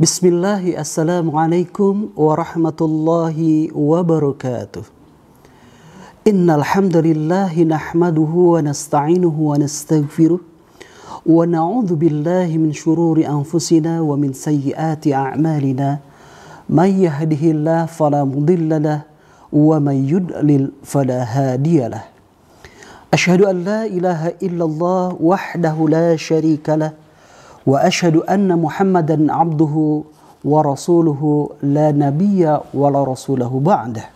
Bismillahi, assalamualaikum warahmatullahi wabarakatuh. Innal hamdalillahi nahmaduhu wa nasta'inuhu wa nastaghfiruh wa na'udzu billahi min shururi anfusina wa min sayyiati a'malina. May yahdihillahu fala mudilla lahu wa may yudlil fala hadiyalah. Asyhadu an la ilaha illallah wahdahu la syarika lah wa asyhadu anna Muhammadan abduhu wa rasuluhu la nabiyya wa la rasulahu ba'dah.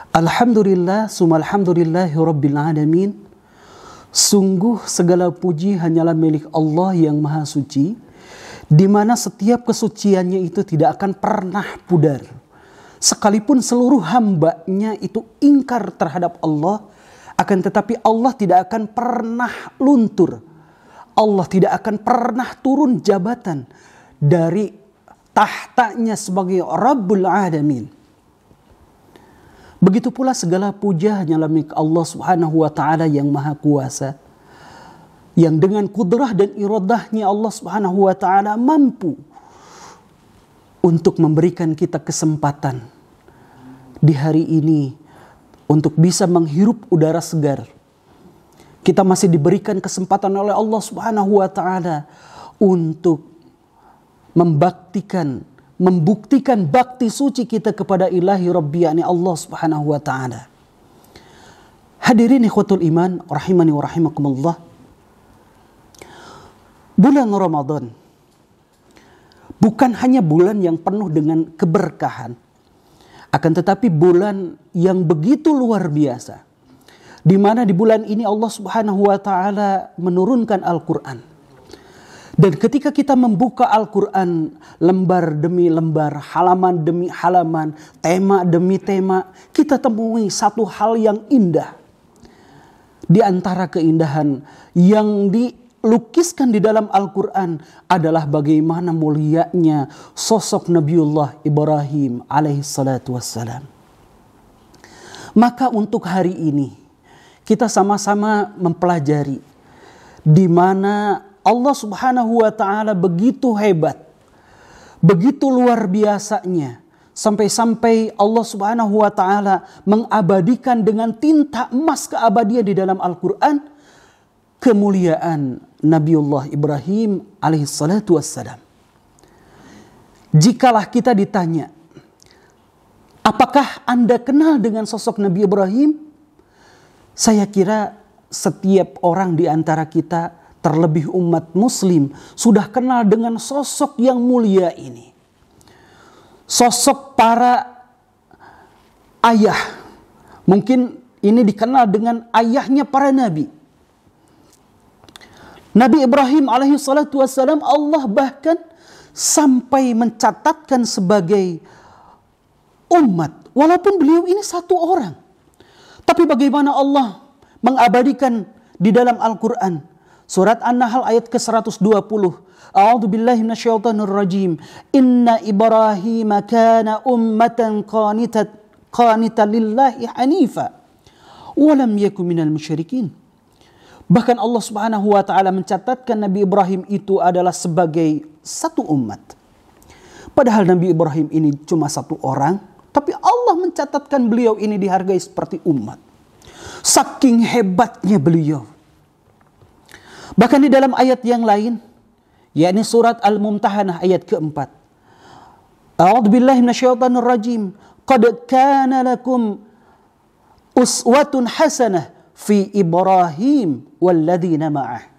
Alhamdulillah summa alhamdulillahi rabbil alamin. Sungguh segala puji hanyalah milik Allah yang maha suci, di mana setiap kesuciannya itu tidak akan pernah pudar. Sekalipun seluruh hambanya itu ingkar terhadap Allah, akan tetapi Allah tidak akan pernah luntur. Allah tidak akan pernah turun jabatan dari tahtanya sebagai Rabbul Alamin. Begitu pula segala puja hanyalah milik Allah Subhanahu wa taala yang maha kuasa, yang dengan kudrah dan iradahnya Allah Subhanahu wa taala mampu untuk memberikan kita kesempatan di hari ini untuk bisa menghirup udara segar. Kita masih diberikan kesempatan oleh Allah Subhanahu wa taala untuk membuktikan bakti suci kita kepada Ilahi Rabbi, yakni Allah Subhanahu wa taala. Hadirin ikhwatul iman rahimani wa rahimakumullah. Bulan Ramadan bukan hanya bulan yang penuh dengan keberkahan, akan tetapi bulan yang begitu luar biasa, di mana di bulan ini Allah Subhanahu wa taala menurunkan Al-Qur'an. Dan ketika kita membuka Al-Qur'an lembar demi lembar, halaman demi halaman, tema demi tema, kita temui satu hal yang indah. Di antara keindahan yang dilukiskan di dalam Al-Qur'an adalah bagaimana mulianya sosok Nabiullah Ibrahim alaihi salatu wassalam. Maka untuk hari ini kita sama-sama mempelajari di mana Allah Subhanahu wa taala begitu hebat, begitu luar biasanya, sampai-sampai Allah Subhanahu wa taala mengabadikan dengan tinta emas keabadian di dalam Al-Qur'an kemuliaan Nabiullah Ibrahim alaihi salatu wassalam. Jikalau kita ditanya, apakah Anda kenal dengan sosok Nabi Ibrahim? Saya kira setiap orang di antara kita, terlebih umat muslim, sudah kenal dengan sosok yang mulia ini. Sosok para ayah. Mungkin ini dikenal dengan ayahnya para nabi. Nabi Ibrahim alaihi salatu wassalam, Allah bahkan sampai mencatatkan sebagai umat. Walaupun beliau ini satu orang. Tapi bagaimana Allah mengabadikan di dalam Al-Qur'an. Surat An-Nahl ayat ke-120. A'udzu billahi minasyaitonir rajim. Inna Ibrahim kana ummatan qanitan lillahi hanifa wa lam yakun minal musyrikin. Bahkan Allah Subhanahu wa taala mencatatkan Nabi Ibrahim itu adalah sebagai satu umat. Padahal Nabi Ibrahim ini cuma satu orang, tapi Allah mencatatkan beliau ini dihargai seperti umat. Saking hebatnya beliau. Bahkan di dalam ayat yang lain, yakni surat Al-Mumtahanah ayat keempat. A'udzu billahi minasyaitonir rajim. Qad kana lakum uswatun hasanah fi Ibrahim walladzina ma'ah.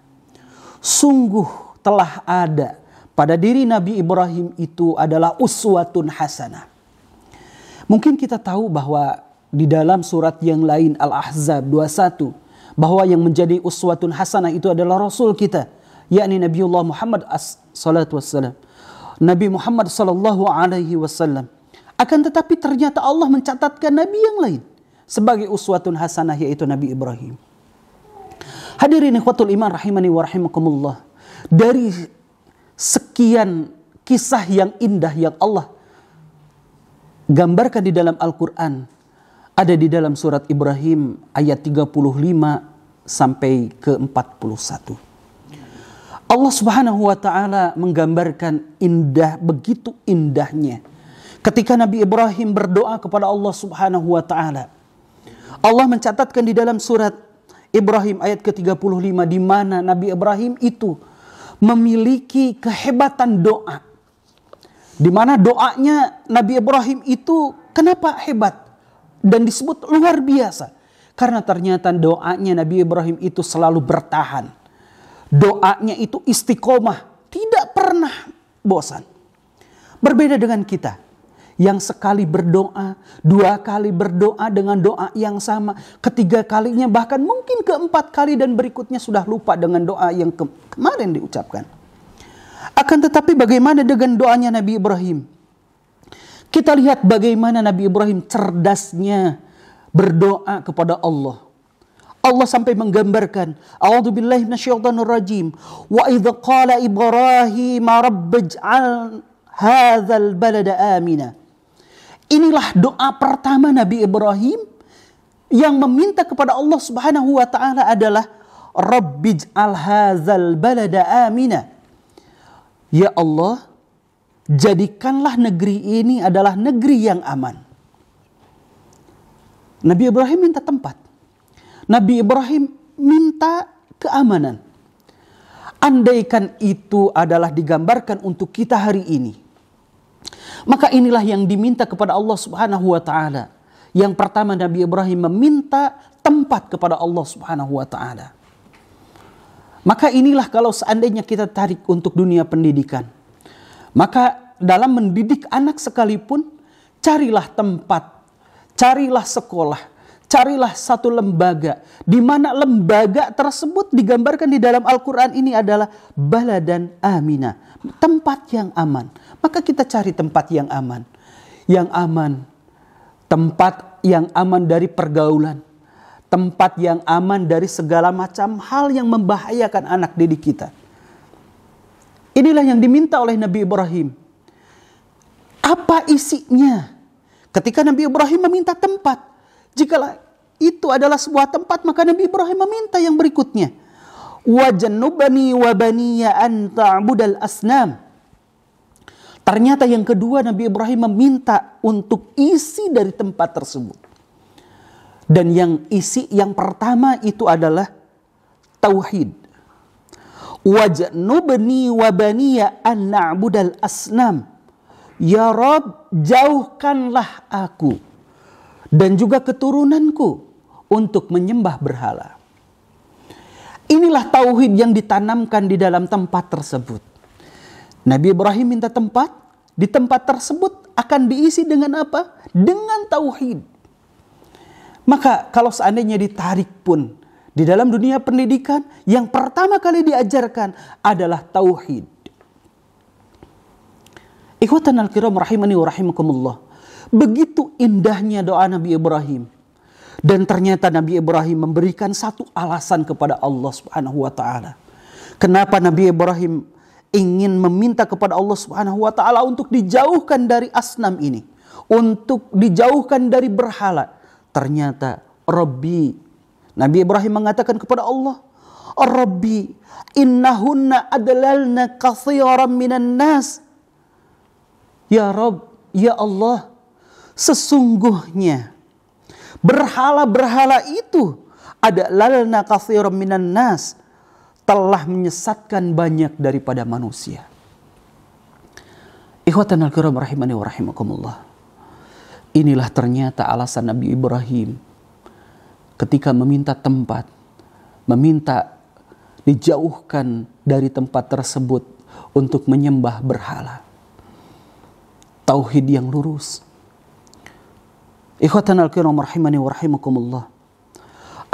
Sungguh telah ada pada diri Nabi Ibrahim itu adalah uswatun hasanah. Mungkin kita tahu bahwa di dalam surat yang lain Al-Ahzab 21, bahwa yang menjadi uswatun hasanah itu adalah Rasul kita, yakni Nabiullah Muhammad sallallahu wassalam, Nabi Muhammad sallallahu alaihi wasallam. Akan tetapi ternyata Allah mencatatkan Nabi yang lain sebagai uswatun hasanah, yaitu Nabi Ibrahim. Hadirin ikhwatul iman rahimani wa rahimakumullah. Dari sekian kisah yang indah yang Allah gambarkan di dalam Al-Quran ada di dalam surat Ibrahim ayat 35 sampai ke 41. Allah Subhanahu wa taala menggambarkan begitu indahnya ketika Nabi Ibrahim berdoa kepada Allah Subhanahu wa taala. Allah mencatatkan di dalam surat Ibrahim ayat ke-35 di mana Nabi Ibrahim itu memiliki kehebatan doa. Di mana doanya Nabi Ibrahim itu kenapa hebat dan disebut luar biasa? Karena ternyata doanya Nabi Ibrahim itu selalu bertahan. Doanya itu istiqomah, tidak pernah bosan. Berbeda dengan kita yang sekali berdoa, 2 kali berdoa dengan doa yang sama, ketiga kalinya bahkan mungkin keempat kali dan berikutnya sudah lupa dengan doa yang kemarin diucapkan. Akan tetapi bagaimana dengan doanya Nabi Ibrahim? Kita lihat bagaimana Nabi Ibrahim cerdasnya berdoa kepada Allah. Allah sampai menggambarkan, a'udzubillahi minasyaitonir rajim, wa idz qala Ibrahim rabbij'al hadzal balada amina. Inilah doa pertama Nabi Ibrahim yang meminta kepada Allah Subhanahu wa taala adalah rabbij'al hadzal balada amina. Ya Allah, jadikanlah negeri ini adalah negeri yang aman. Nabi Ibrahim minta tempat. Nabi Ibrahim minta keamanan. Andaikan itu adalah digambarkan untuk kita hari ini, maka inilah yang diminta kepada Allah Subhanahu wa taala. Yang pertama Nabi Ibrahim meminta tempat kepada Allah Subhanahu wa taala. Maka inilah kalau seandainya kita tarik untuk dunia pendidikan, maka dalam mendidik anak sekalipun, carilah tempat, carilah sekolah, carilah satu lembaga, di mana lembaga tersebut digambarkan di dalam Al-Quran ini adalah baladan amina, tempat yang aman. Maka kita cari tempat yang aman, tempat yang aman dari pergaulan, tempat yang aman dari segala macam hal yang membahayakan anak didik kita. Inilah yang diminta oleh Nabi Ibrahim. Apa isinya? Ketika Nabi Ibrahim meminta tempat, jikalau itu adalah sebuah tempat, maka Nabi Ibrahim meminta yang berikutnya. Wajannubani wa baniya an ta'budal asnam. Ternyata yang kedua Nabi Ibrahim meminta untuk isi dari tempat tersebut. Dan yang pertama itu adalah tauhid. Wajannubni wa baniya an na'budal asnam. Ya Rabb, jauhkanlah aku dan juga keturunanku untuk menyembah berhala. Inilah tauhid yang ditanamkan di dalam tempat tersebut. Nabi Ibrahim minta tempat, di tempat tersebut akan diisi dengan apa? Dengan tauhid. Maka kalau seandainya ditarik pun di dalam dunia pendidikan, yang pertama kali diajarkan adalah tauhid. Ikhwatan al-kiram rahimani wa rahimakumullah. Begitu indahnya doa Nabi Ibrahim. Dan ternyata Nabi Ibrahim memberikan satu alasan kepada Allah Subhanahu wa taala. Kenapa Nabi Ibrahim ingin meminta kepada Allah Subhanahu wa taala untuk dijauhkan dari asnam ini, untuk dijauhkan dari berhala. Ternyata Rabbi, Nabi Ibrahim mengatakan kepada Allah, Rabbi innahunna adlalna katsiran minan nas. Ya Rabb, ya Allah, sesungguhnya berhala-berhala itu adlalna katsiran minan nas, telah menyesatkan banyak daripada manusia. Ikhwatan al-kiram rahimani wa rahimakumullah. Inilah ternyata alasan Nabi Ibrahim ketika meminta tempat, meminta dijauhkan dari tempat tersebut untuk menyembah berhala. Tauhid yang lurus. Ikhwatan al-kiram rahimani wa rahimakumullah.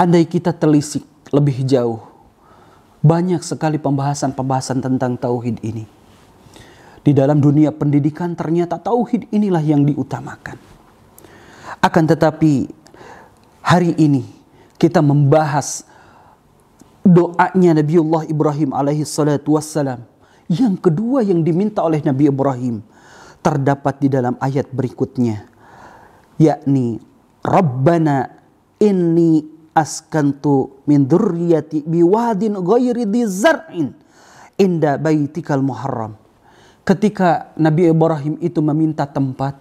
Andai kita telisik lebih jauh, banyak sekali pembahasan-pembahasan tentang tauhid ini. Di dalam dunia pendidikan ternyata tauhid inilah yang diutamakan. Akan tetapi hari ini kita membahas doanya Nabiullah Ibrahim alaihi salatu wassalam Yang kedua yang diminta oleh Nabi Ibrahim terdapat di dalam ayat berikutnya, yakni Rabbana inni askantu min dzurriyyati biwadin ghairi dzi zar'in inda baitikal muharram. Ketika Nabi Ibrahim itu meminta tempat,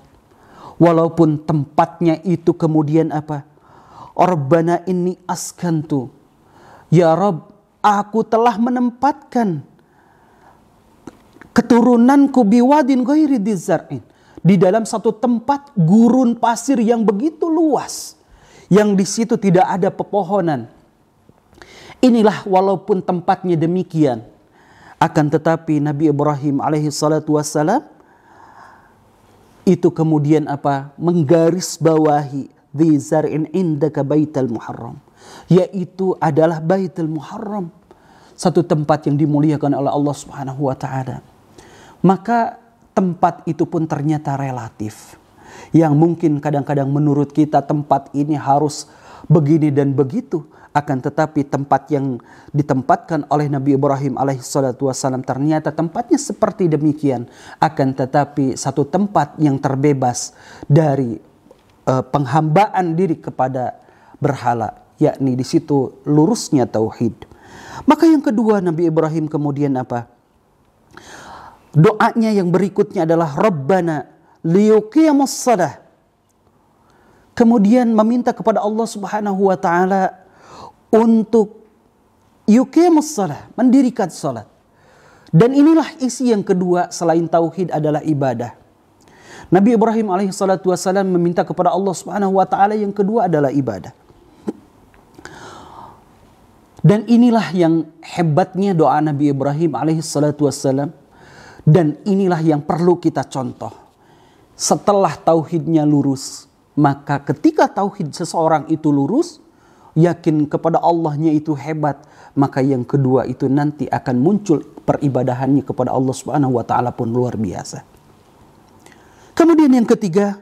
walaupun tempatnya itu kemudian apa? Rabbana inni askantu, ya Rabb, aku telah menempatkan keturunanku biwadin ghairi dzi zar'in, di dalam satu tempat gurun pasir yang begitu luas, yang di situ tidak ada pepohonan. Inilah walaupun tempatnya demikian, akan tetapi Nabi Ibrahim alaihi salatu wassalam itu kemudian apa? Menggarisbawahi dzi zar'in indaka baital muharram, yaitu adalah baitul muharram, satu tempat yang dimuliakan oleh Allah Subhanahu wa taala. Maka tempat itu pun ternyata relatif. Yang mungkin kadang-kadang menurut kita tempat ini harus begini dan begitu. Akan tetapi tempat yang ditempatkan oleh Nabi Ibrahim alaihissalatu wassalam ternyata tempatnya seperti demikian. Akan tetapi satu tempat yang terbebas dari penghambaan diri kepada berhala. Yakni di situ lurusnya tauhid. Maka yang kedua Nabi Ibrahim kemudian apa? Doanya yang berikutnya adalah Rabbana liyuqiyamus shalah. Kemudian meminta kepada Allah Subhanahu wa taala untuk yuqiyamus shalah, mendirikan salat. Dan inilah isi yang kedua selain tauhid adalah ibadah. Nabi Ibrahim alaihissalatu wassalam meminta kepada Allah Subhanahu wa taala yang kedua adalah ibadah. Dan inilah yang hebatnya doa Nabi Ibrahim alaihissalatu wassalam. Dan inilah yang perlu kita contoh. Setelah tauhidnya lurus, maka ketika tauhid seseorang itu lurus, yakin kepada Allahnya itu hebat, maka yang kedua itu nanti akan muncul peribadahannya kepada Allah Subhanahu wa taala pun luar biasa. Kemudian yang ketiga,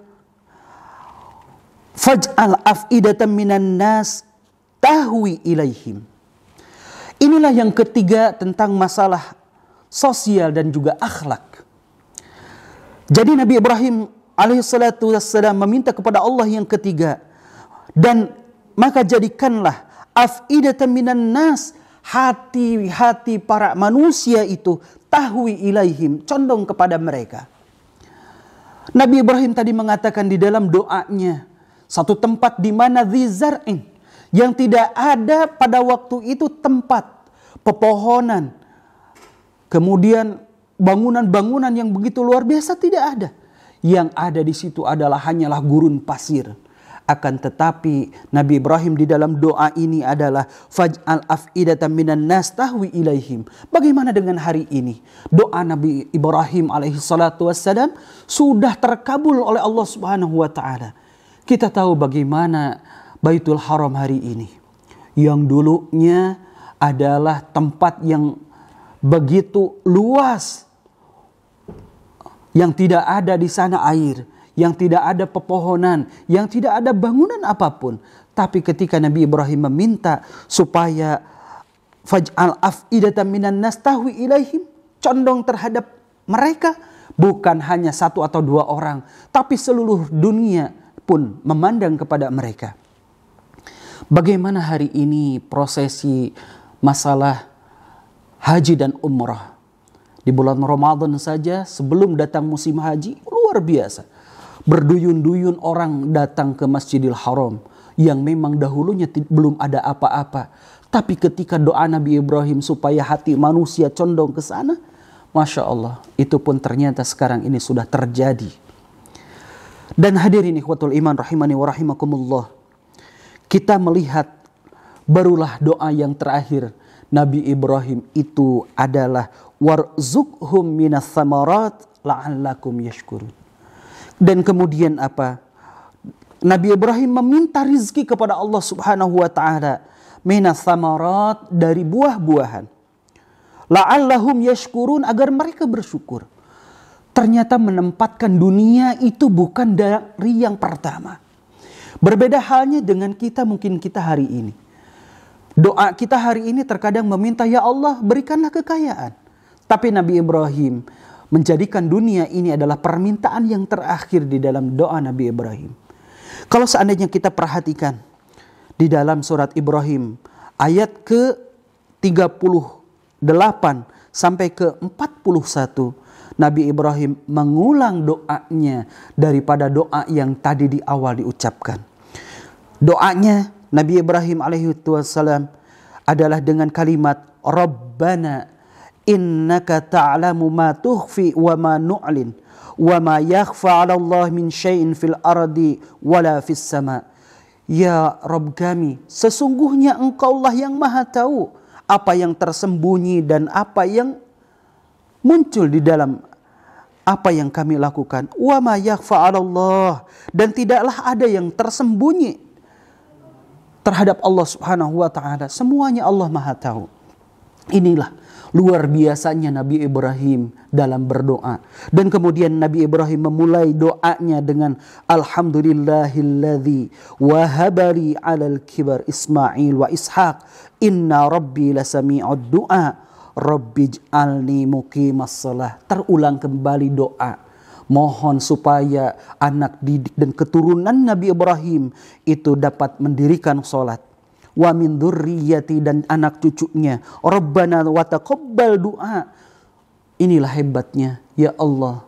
faj'al af'idatan minan nas tahwi ilaihim. Inilah yang ketiga tentang masalah sosial dan juga akhlak. Jadi Nabi Ibrahim alaihissalatu wassalam meminta kepada Allah yang ketiga, dan maka jadikanlah af'idatan minan nas, hati-hati para manusia itu tahwi ilaihim, condong kepada mereka. Nabi Ibrahim tadi mengatakan di dalam doanya, satu tempat di mana dzi zar'in, yang tidak ada pada waktu itu tempat pepohonan, kemudian bangunan-bangunan yang begitu luar biasa tidak ada. Yang ada di situ adalah hanyalah gurun pasir. Akan tetapi Nabi Ibrahim di dalam doa ini adalah faj'al af'idatan minan nas tahwi ilaihim. Bagaimana dengan hari ini? Doa Nabi Ibrahim alaihi salatu wassalam sudah terkabul oleh Allah Subhanahu wa taala. Kita tahu bagaimana Baitul Haram hari ini, yang dulunya adalah tempat yang begitu luas, yang tidak ada di sana air, yang tidak ada pepohonan, yang tidak ada bangunan apapun. Tapi ketika Nabi Ibrahim meminta supaya faj'al af'idatan minan nas tahwi ilaihim, condong terhadap mereka, bukan hanya satu atau dua orang, tapi seluruh dunia pun memandang kepada mereka. Bagaimana hari ini prosesi masalah haji dan umrah. Di bulan Ramadan saja sebelum datang musim haji luar biasa. Berduyun-duyun orang datang ke Masjidil Haram yang memang dahulunya belum ada apa-apa. Tapi ketika doa Nabi Ibrahim supaya hati manusia condong ke sana, Masya Allah, itu pun ternyata sekarang ini sudah terjadi. Dan hadirin ikhwatul iman rahimani wa rahimakumullah, kita melihat barulah doa yang terakhir Nabi Ibrahim itu adalah warzuqhum minas samarat la'allakum yashkurun. Dan kemudian apa? Nabi Ibrahim meminta rizki kepada Allah Subhanahu wa taala minas samarat, dari buah-buahan. La'allahum yashkurun, agar mereka bersyukur. Ternyata menempatkan dunia itu bukan dari yang pertama. Berbeda halnya dengan kita, mungkin kita hari ini. Doa kita hari ini terkadang meminta, ya Allah berikanlah kekayaan. Tapi Nabi Ibrahim menjadikan dunia ini adalah permintaan yang terakhir di dalam doa Nabi Ibrahim. Kalau seandainya kita perhatikan di dalam surat Ibrahim ayat ke-38 sampai ke-41, Nabi Ibrahim mengulang doanya daripada doa yang tadi di awal diucapkan. Doanya Nabi Ibrahim alaihi wassalam adalah dengan kalimat Rabbana innaka ta'lamu ma tukhfi wa ma nu'lin wa ma yakhfa 'ala Allah min syai'in fil ardi wala fis sama. Ya Rabb kami, sesungguhnya Engkaulah yang Maha tahu apa yang tersembunyi dan apa yang muncul di dalam apa yang kami lakukan. Wa ma yakhfa 'ala Allah, dan tidaklah ada yang tersembunyi terhadap Allah Subhanahu wa taala. Semuanya Allah Maha tahu. Inilah luar biasanya Nabi Ibrahim dalam berdoa. Dan kemudian Nabi Ibrahim memulai doanya dengan Alhamdulillahilladzi wahabali 'alal kibar Ismail wa Ishaq inna rabbi lasami'ud du'a rabbij'alni muqimas shalah. Terulang kembali doa. Mohon supaya anak didik dan keturunan Nabi Ibrahim itu dapat mendirikan salat. Wa min dzurriyyati, dan anak cucunya. Rabbana wa taqabbal du'a. Inilah hebatnya, ya Allah,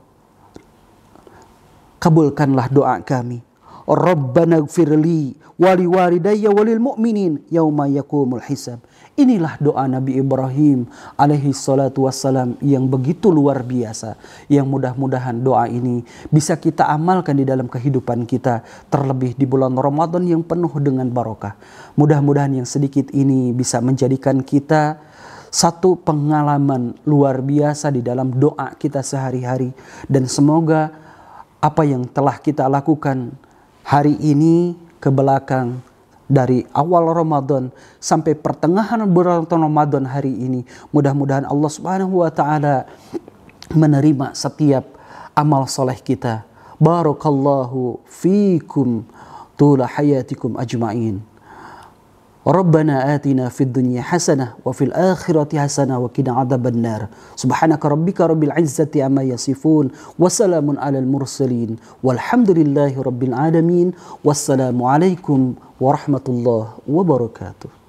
kabulkanlah doa kami. Rabbana ighfirli wa liwalidayya walil mu'minin yauma yaqumul hisab. Inilah doa Nabi Ibrahim alaihi salatu wassalam yang begitu luar biasa, yang mudah-mudahan doa ini bisa kita amalkan di dalam kehidupan kita, terlebih di bulan Ramadan yang penuh dengan barokah. Mudah-mudahan yang sedikit ini bisa menjadikan kita satu pengalaman luar biasa di dalam doa kita sehari-hari, dan semoga apa yang telah kita lakukan hari ini ke belakang, dari awal Ramadan sampai pertengahan bulan Ramadan hari ini, mudah-mudahan Allah Subhanahu wa taala menerima setiap amal soleh kita. Barakallahu fikum tula hayatikum ajma'in. Rabbana atina fid dunya hasanah wa fil akhirati hasanah wa qina adzabannar. Subhanaka rabbika rabbil izzati amma yasifun wa salamun alal mursalin walhamdulillahi rabbil alamin. Wassalamu alaikum warahmatullahi wabarakatuh.